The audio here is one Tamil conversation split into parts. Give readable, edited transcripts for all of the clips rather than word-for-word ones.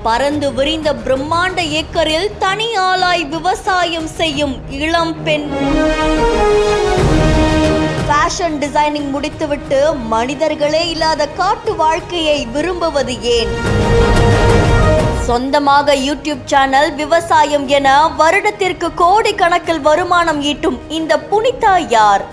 பறந்து விரிந்த பிரம்மாண்ட ஏக்கரில் தனி ஆளாய் விவசாயம் செய்யும் இளம் பெண். ஃபேஷன் டிசைனிங் முடித்துவிட்டு மனிதர்களே இல்லாத காட்டு வாழ்க்கையை விரும்புவது ஏன்? சொந்தமாக யூடியூப் சேனல், விவசாயம் என வருடத்திற்கு கோடிக்கணக்கில் வருமானம் ஈட்டும் இந்த புனிதா யார்?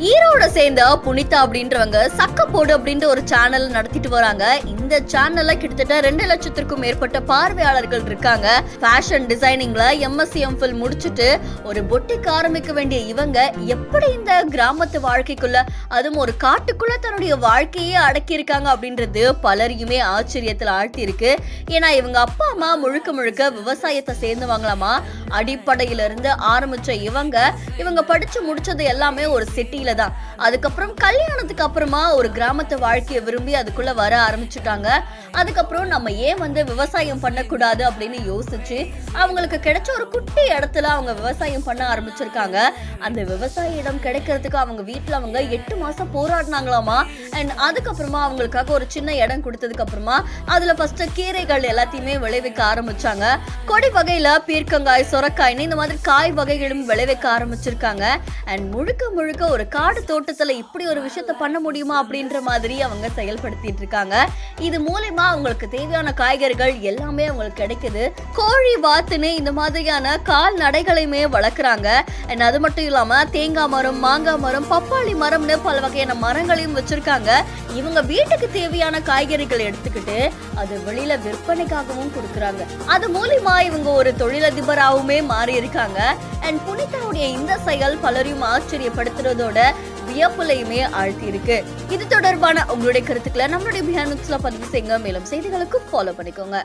ஈரோட சேர்ந்த புனிதா அப்படின்றவங்க சக்கப்போடு அப்படின்ற ஒரு சேனல் நடத்திட்டு வராங்க. இந்த சேனல்ல கிட்டத்தட்ட 2 லட்சத்திற்கும் மேற்பட்ட பார்வையாளர்கள் இருக்காங்க. ஃபேஷன் டிசைனிங்ல MSc MPhil முடிச்சுட்டு ஒரு பொட்டிக் ஆரம்பிக்க வேண்டிய இவங்க எப்படி இந்த கிராமத்து வாழ்க்கைக்குள்ள, அதுவும் ஒரு காட்டுக்குள்ள தன்னுடைய வாழ்க்கையே அடக்கி இருக்காங்க அப்படின்றது பலரையுமே ஆச்சரியத்தில் ஆழ்த்தி இருக்கு. ஏன்னா இவங்க அப்பா அம்மா முழுக்க விவசாயத்தை சேர்ந்தவங்களாமா. அடிப்படையிலிருந்து ஆரம்பிச்ச இவங்க படிச்சு முடிச்சது எல்லாமே ஒரு சிட்டில தான். அதுக்கப்புறம் கல்யாணத்துக்கு அப்புறமா ஒரு கிராமத்து வாழ்க்கையை விரும்பி அதுக்குள்ள வர ஆரம்பிச்சுட்டாங்க. அதுக்கப்புறம் நம்ம ஏன் விவசாயம் பண்ணக்கூடாது அப்படின்னு யோசிச்சு அவங்களுக்கு கிடைச்ச ஒரு குட்டி இடத்துல அவங்க விவசாயம் பண்ண ஆரம்பிச்சிருக்காங்க. அந்த விவசாய இடம் கிடைக்கிறதுக்கு அவங்க வீட்டுல 8 மாசம் போராடினாங்களாமா. அண்ட் அதுக்கப்புறமா அவங்களுக்காக ஒரு சின்ன இடம் கொடுத்ததுக்கு அப்புறமா அதுல ஃபர்ஸ்ட் கீரைகள் எல்லாத்தையுமே விளைவிக்க ஆரம்பிச்சாங்க. கொடி வகையில பீர்க்கங்காய், சொரக்காய்னு இந்த மாதிரி காய் வகைகளும் விளைவிக்க ஆரம்பிச்சிருக்காங்க. அண்ட் முழுக்க ஒரு காடு தோட்டத்துல இப்படி ஒரு விஷயத்த பண்ண முடியுமா அப்படின்ற மாதிரி அவங்க செயல்படுத்திட்டு இருக்காங்க. இது மூலமா அவங்களுக்கு தேவையான காய்கறிகள் எல்லாமே அவங்களுக்கு கிடைக்குது. கோழி, வாத்துன்னு இந்த மாதிரியான கால்நடைகளையுமே வளர்க்குறாங்க. அண்ட் அது மட்டும் இல்லாம தேங்காய் மரம், மாங்காய் மரம், பப்பாளி மரம்னு பல வகையான மரங்களையும் வச்சிருக்காங்க. இவங்க வீட்டுக்கு தேவையான காய்கறிகள் எடுத்துக்கிட்டு அது வெளியில விற்பனைக்காகவும் கொடுக்குறாங்க. அது மூலமா இவங்க ஒரு தொழிலதிபராகவுமே மாறி இருக்காங்க. அண்ட் புனிதாவுடைய இந்த செயல் பலரையும் ஆச்சரியப்படுத்துறதோட வியப்புலையுமே ஆழ்த்தி இருக்கு. இது தொடர்பான உங்களுடைய கருத்துக்களை நம்மளுடைய பிஹைண்ட் நியூஸ்ல பதிவு செய்யுங்க. மேலும் செய்திகளுக்கு ஃபாலோ பண்ணிக்கோங்க.